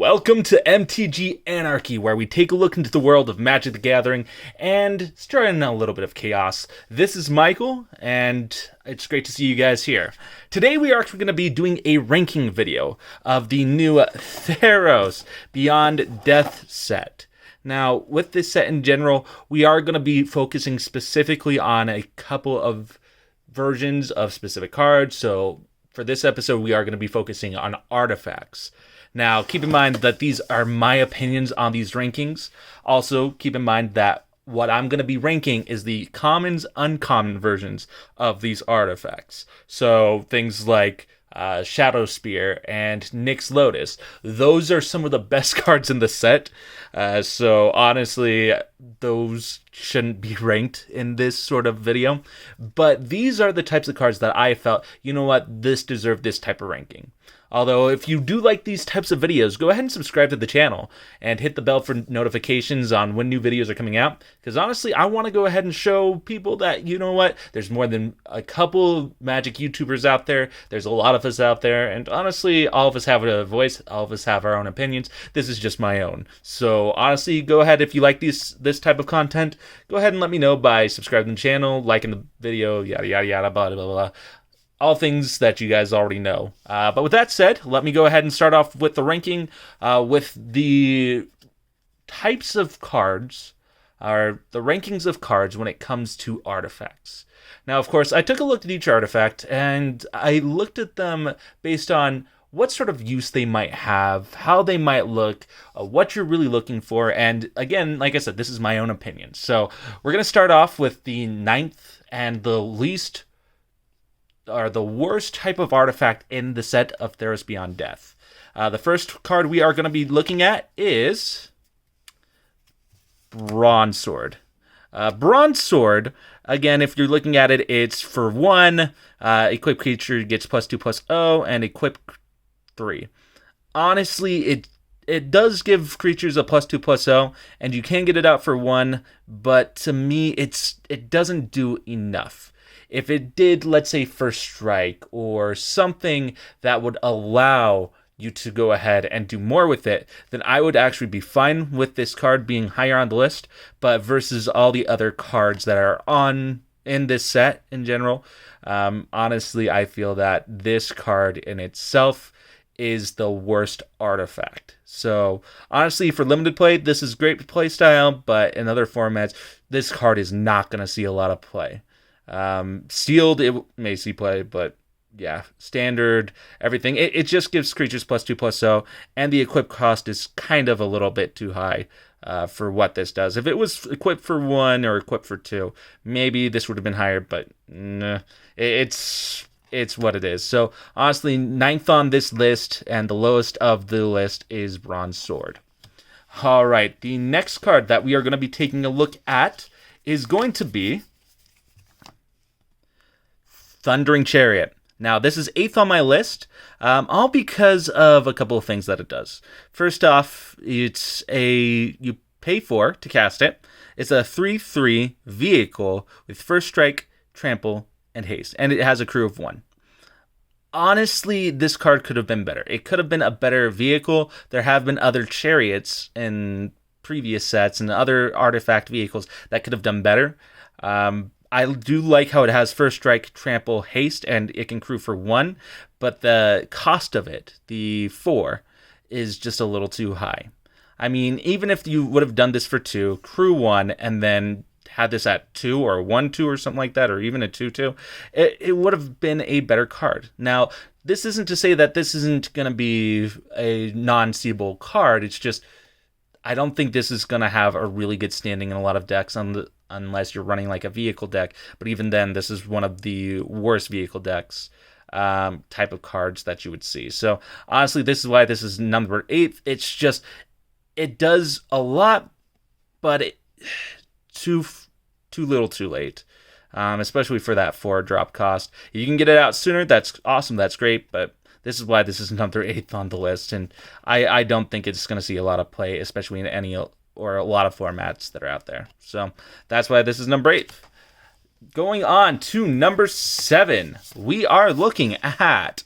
Welcome to MTG Anarchy, where we take a look into the world of Magic the Gathering and stir in a little bit of chaos. This is Michael, and it's great to see you guys here. Today we are actually going to be doing a ranking video of the new Theros Beyond Death set. Now, with this set in general, we are going to be focusing specifically on a couple of versions of specific cards. So for this episode, we are going to be focusing on artifacts. Now, keep in mind that these are my opinions on these rankings. Also, keep in mind that what I'm going to be ranking is the commons, uncommon versions of these artifacts. So things like Shadow Spear and Nyx's Lotus. Those are some of the best cards in the set. So honestly, those shouldn't be ranked in this sort of video. But these are the types of cards that I felt, you know what, this deserved this type of ranking. Although, if you do like these types of videos, go ahead and subscribe to the channel and hit the bell for notifications on when new videos are coming out. Because honestly, I want to go ahead and show people that, you know what, there's more than a couple Magic YouTubers out there. There's a lot of us out there. And honestly, all of us have a voice. All of us have our own opinions. This is just my own. So honestly, go ahead, if you like this type of content, go ahead and let me know by subscribing to the channel, liking the video, yada, yada, yada, blah, blah, blah. All things that you guys already know. But with that said, let me go ahead and start off with the ranking with the types of cards, or the rankings of cards when it comes to artifacts. Now, of course, I took a look at each artifact, and I looked at them based on what sort of use they might have, how they might look, what you're really looking for, and again, like I said, this is my own opinion. So we're going to start off with the ninth and the least, are the worst type of artifact in the set of Theros Beyond Death. The first card we are going to be looking at is Bronze Sword. Bronze Sword, again, if you're looking at it, it's for 1, equip creature gets +2/+0, and equip 3. Honestly, it does give creatures a +2/+0, and you can get it out for 1, but to me, it doesn't do enough. If it did, let's say, First Strike or something that would allow you to go ahead and do more with it, then I would actually be fine with this card being higher on the list. But versus all the other cards that are in this set in general, honestly, I feel that this card in itself is the worst artifact. So honestly, for limited play, this is great play style, but in other formats, this card is not going to see a lot of play. Sealed, it may see play, but yeah, standard, everything. It just gives creatures +2/+0, and the equip cost is kind of a little bit too high for what this does. If it was equipped for 1 or equipped for 2, maybe this would have been higher, but nah, it's what it is. So honestly, 9th on this list, and the lowest of the list is Bronze Sword. All right, the next card that we are going to be taking a look at is going to be Thundering Chariot. Now, this is 8th on my list, all because of a couple of things that it does. First off, you pay 4 to cast it. It's a 3/3 vehicle with First Strike, Trample, and Haste, and it has a crew of 1. Honestly, this card could have been better. It could have been a better vehicle. There have been other chariots in previous sets and other artifact vehicles that could have done better. I do like how it has First Strike, Trample, Haste, and it can crew for 1, but the cost of it, the 4, is just a little too high. I mean, even if you would have done this for 2, crew 1, and then had this at 2 or 1/2 or something like that, or even a 2/2, it would have been a better card. Now, this isn't to say that this isn't going to be a non-seeable card. It's just, I don't think this is going to have a really good standing in a lot of decks unless you're running like a vehicle deck. But even then, this is one of the worst vehicle decks type of cards that you would see. So honestly, this is why this is number 8. It's just, it does a lot, but too little too late. Especially for that 4 drop cost. You can get it out sooner, that's awesome, that's great, but this is why this is number 8th on the list, and I don't think it's going to see a lot of play, especially in any or a lot of formats that are out there. So that's why this is number 8. Going on to number 7, we are looking at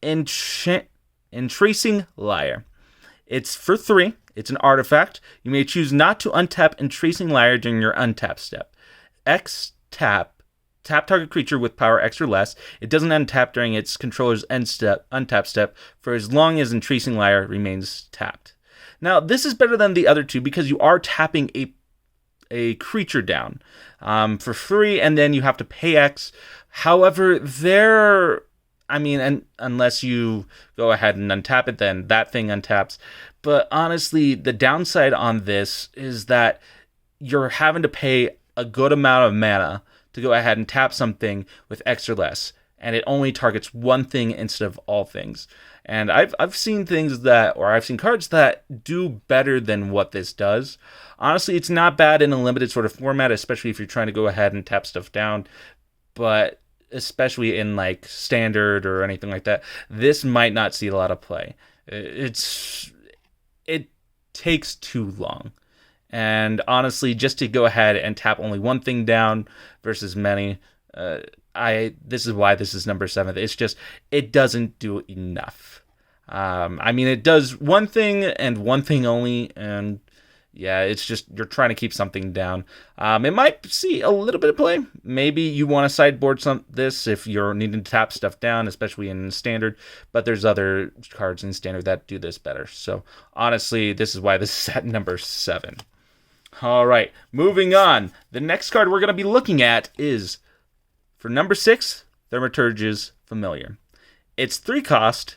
Enchant, Entracing Liar. It's for 3. It's an artifact. You may choose not to untap Entracing Lyre during your untap step. X tap. Tap target creature with power X or less. It doesn't untap during its controller's untap step for as long as Entracing Lyre remains tapped. Now, this is better than the other two because you are tapping a creature down for free, and then you have to pay X. However, unless you go ahead and untap it, then that thing untaps. But honestly, the downside on this is that you're having to pay a good amount of mana to go ahead and tap something with X or less, and it only targets one thing instead of all things. And I've seen I've seen cards that do better than what this does. Honestly, it's not bad in a limited sort of format, especially if you're trying to go ahead and tap stuff down. But especially in like standard or anything like that, this might not see a lot of play. It takes too long. And honestly, just to go ahead and tap only one thing down versus many, this is why this is number 7. It's just, it doesn't do enough. It does one thing and one thing only, and yeah, it's just, you're trying to keep something down. It might see a little bit of play. Maybe you want to sideboard this if you're needing to tap stuff down, especially in standard, but there's other cards in standard that do this better. So honestly, this is why this is at number 7. All right, moving on. The next card we're going to be looking at is, for number 6, Thaumaturge's Familiar. It's 3 cost,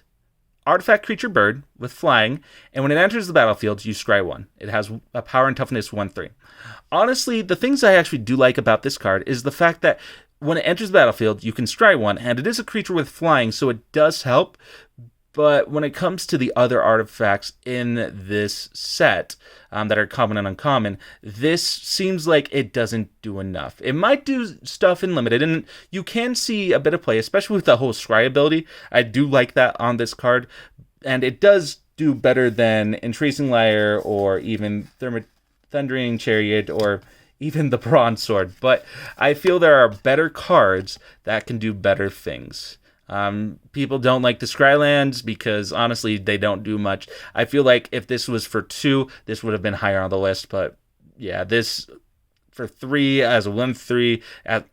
artifact creature bird with flying, and when it enters the battlefield, you scry 1. It has a power and toughness 1/3. Honestly, the things I actually do like about this card is the fact that when it enters the battlefield, you can scry 1, and it is a creature with flying, so it does help. But when it comes to the other artifacts in this set that are common and uncommon, this seems like it doesn't do enough. It might do stuff in limited, and you can see a bit of play, especially with the whole scry ability. I do like that on this card, and it does do better than Entracing Lyre or even Thundering Chariot or even the Bronze Sword. But I feel there are better cards that can do better things. People don't like the Scrylands because honestly they don't do much. I feel like if this was for 2, this would have been higher on the list, but yeah, this for 3 as a 1/3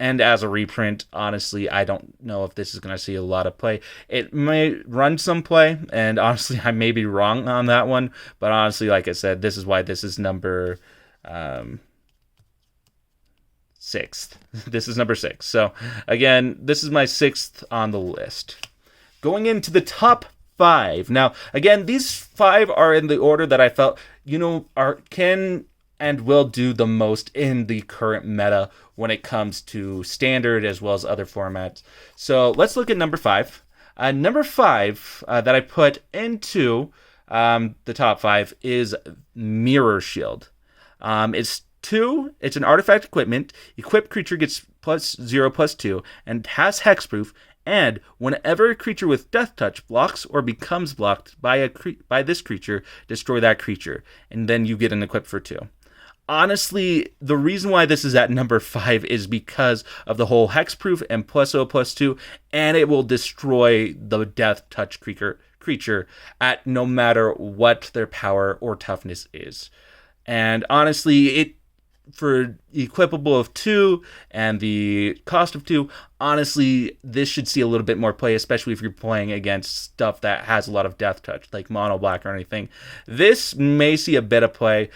and as a reprint, honestly I don't know if this is going to see a lot of play. It may run some play, and honestly I may be wrong on that one, but honestly, like I said, this is why this is number 6th. This is number 6. So again, this is my 6th on the list. Going into the top 5. Now, again, these 5 are in the order that I felt, can and will do the most in the current meta when it comes to standard as well as other formats. So let's look at number 5. Number 5 that I put into the top 5 is Mirror Shield. It's an artifact equipment. Equipped creature gets +0/+2 and has hexproof. And whenever a creature with Death Touch blocks or becomes blocked by this creature, destroy that creature, and then you get an equip for 2. Honestly, the reason why this is at number 5 is because of the whole hexproof and +0/+2, and it will destroy the Death Touch creature at no matter what their power or toughness is. And honestly, for equipable of 2 and the cost of 2, honestly, this should see a little bit more play, especially if you're playing against stuff that has a lot of Death Touch, like mono black or anything. This may see a bit of play,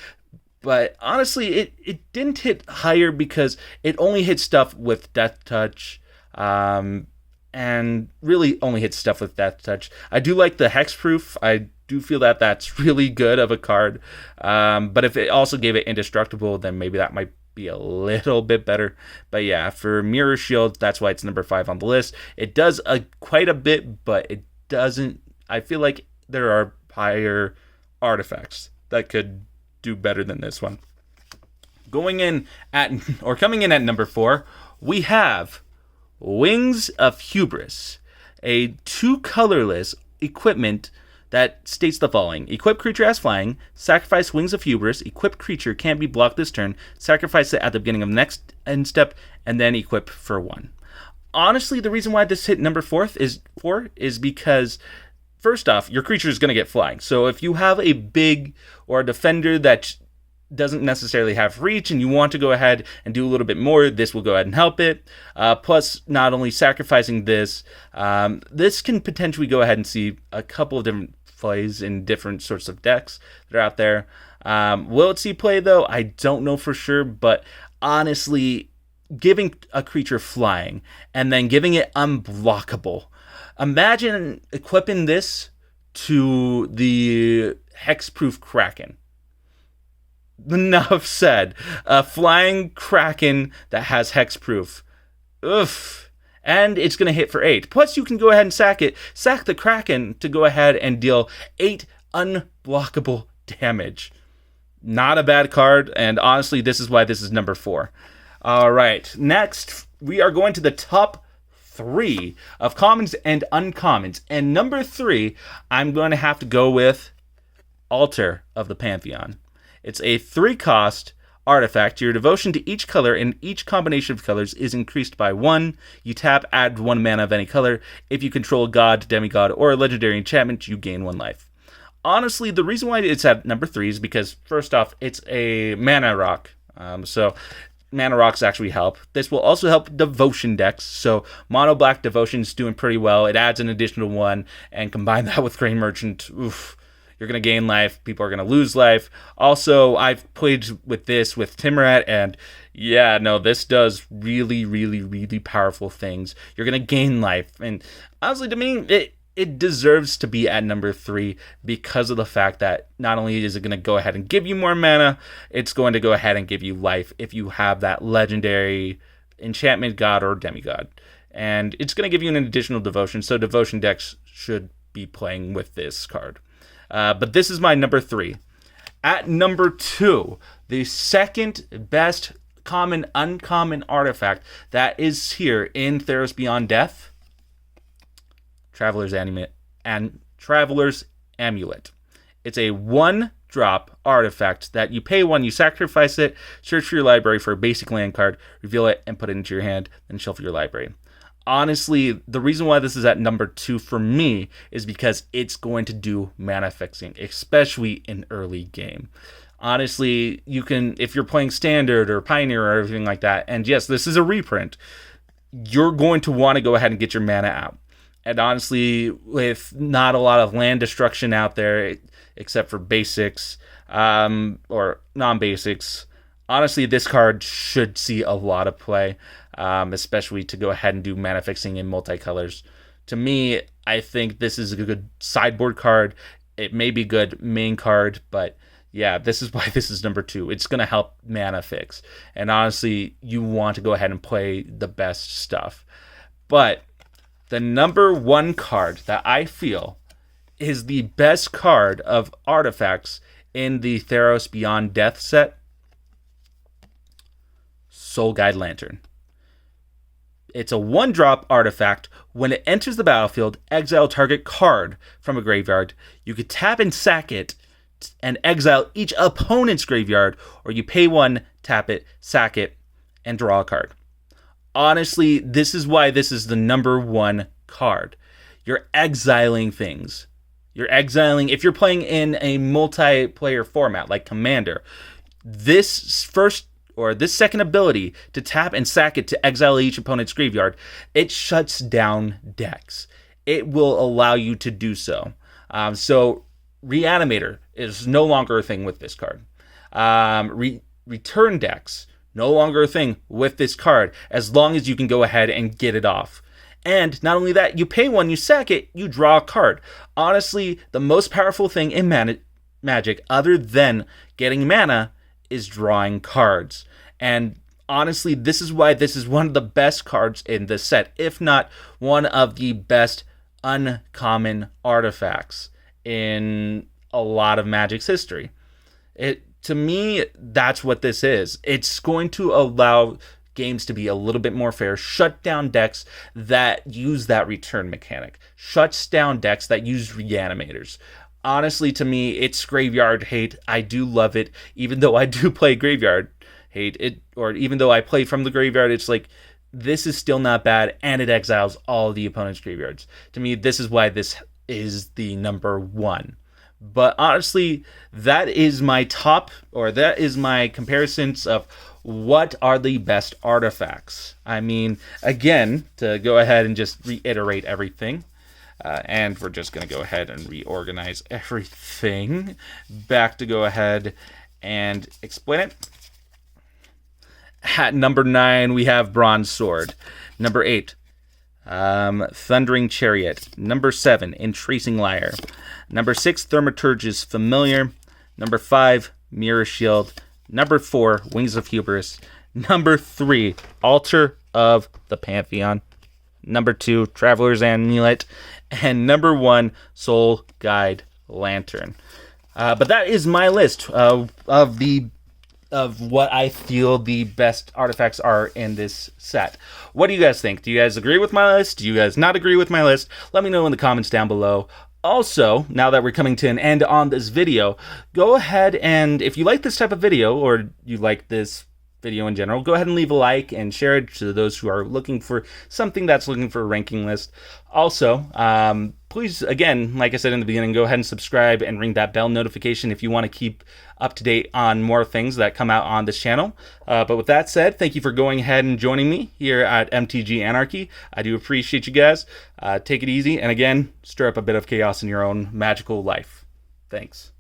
but honestly, it didn't hit higher because it only hit stuff with Death Touch, and really only hits stuff with Death Touch. I do like the hexproof. I do feel that that's really good of a card, but if it also gave it indestructible, then maybe that might be a little bit better. But yeah, for Mirror Shield, that's why it's number 5 on the list. It does quite a bit, but it doesn't. I feel like there are higher artifacts that could do better than this one. Coming in at number 4, we have Wings of Hubris, a 2 colorless equipment that states the following. Equipped creature has flying, sacrifice Wings of Hubris. Equipped creature can't be blocked this turn. Sacrifice it at the beginning of next end step, and then equip for 1. Honestly, the reason why this hit number 4 is because first off, your creature is going to get flying. So if you have a big or a defender that doesn't necessarily have reach and you want to go ahead and do a little bit more, this will go ahead and help it. Plus, not only sacrificing this, this can potentially go ahead and see a couple of different plays in different sorts of decks that are out there. Will it see play, though? I don't know for sure, but honestly, giving a creature flying and then giving it unblockable. Imagine equipping this to the Hexproof Kraken. Enough said. A flying Kraken that has Hexproof. Oof. And it's going to hit for 8. Plus, you can go ahead and sack it. Sack the Kraken to go ahead and deal 8 unblockable damage. Not a bad card, and honestly, this is why this is number 4. All right, next, we are going to the top 3 of commons and uncommons. And number 3, I'm going to have to go with Altar of the Pantheon. It's a 3-cost artifact. Your devotion to each color and each combination of colors is increased by 1. You tap, add 1 mana of any color. If you control a god, demigod, or a legendary enchantment, you gain 1 life. Honestly, the reason why it's at number 3 is because, first off, it's a mana rock. So mana rocks actually help. This will also help devotion decks. So mono black devotion's doing pretty well. It adds an additional 1, and combine that with Grain Merchant. Oof. You're going to gain life. People are going to lose life. Also, I've played with this with Timurat, and yeah, no, this does really, really, really powerful things. You're going to gain life. And honestly, to me, it deserves to be at number 3 because of the fact that not only is it going to go ahead and give you more mana, it's going to go ahead and give you life if you have that legendary enchantment god or demigod. And it's going to give you an additional devotion, so devotion decks should be playing with this card. But this is my number 3. At number 2, the second best common, uncommon artifact that is here in Theros Beyond Death, Traveler's Amulet. It's a 1-drop artifact that you pay 1, you sacrifice it, search your library for a basic land card, reveal it, and put it into your hand, then shuffle your library. Honestly, the reason why this is at number 2 for me is because it's going to do mana fixing, especially in early game. Honestly, you can, if you're playing Standard or Pioneer or everything like that, and yes, this is a reprint, you're going to want to go ahead and get your mana out. And honestly, with not a lot of land destruction out there, except for basics or non-basics, honestly, this card should see a lot of play. Especially to go ahead and do mana fixing in multicolors. To me, I think this is a good sideboard card. It may be good main card, but yeah, this is why this is number 2. It's going to help mana fix. And honestly, you want to go ahead and play the best stuff. But the number 1 card that I feel is the best card of artifacts in the Theros Beyond Death set, Soul Guide Lantern. It's a 1-drop artifact. When it enters the battlefield, exile target card from a graveyard. You could tap and sack it and exile each opponent's graveyard, or you pay 1, tap it, sack it, and draw a card. Honestly, this is why this is the number 1 card. You're exiling things. You're exiling, if you're playing in a multiplayer format like Commander, this second ability to tap and sack it to exile each opponent's graveyard, it shuts down decks. It will allow you to do so. So Reanimator is no longer a thing with this card. Return decks, no longer a thing with this card, as long as you can go ahead and get it off. And not only that, you pay 1, you sack it, you draw a card. Honestly, the most powerful thing in Magic, other than getting mana, is drawing cards. And honestly, this is why this is one of the best cards in this set, if not one of the best uncommon artifacts in a lot of Magic's history. To me, that's what this is. It's going to allow games to be a little bit more fair, shut down decks that use that return mechanic, shuts down decks that use reanimators. Honestly, to me, it's graveyard hate. I do love it, even though I do play graveyard hate it, or even though I play from the graveyard, it's like, this is still not bad, and it exiles all the opponent's graveyards. To me, this is why this is the number one. But honestly, that is my top, or that is my comparisons of what are the best artifacts. I mean, again, to go ahead and just reiterate everything, and we're just going to go ahead and reorganize everything back to go ahead and explain it. At number 9, we have Bronze Sword. Number 8, Thundering Chariot. Number 7, Entracing Lyre. Number 6, Thaumaturge's Familiar. Number 5, Mirror Shield. Number 4, Wings of Hubris. Number 3, Altar of the Pantheon. Number 2, Traveler's Amulet. And number 1, Soul Guide Lantern. But that is my list of what I feel the best artifacts are in this set. What do you guys think? Do you guys agree with my list? Do you guys not agree with my list? Let me know in the comments down below. Also, now that we're coming to an end on this video, go ahead and, if you like this type of video, or you like this video in general, go ahead and leave a like and share it to those who are looking for something that's looking for a ranking list. Also, please, again, like I said in the beginning, go ahead and subscribe and ring that bell notification if you want to keep up to date on more things that come out on this channel. But with that said, thank you for going ahead and joining me here at MTG Anarchy. I do appreciate you guys. Take it easy, and again, stir up a bit of chaos in your own magical life. Thanks.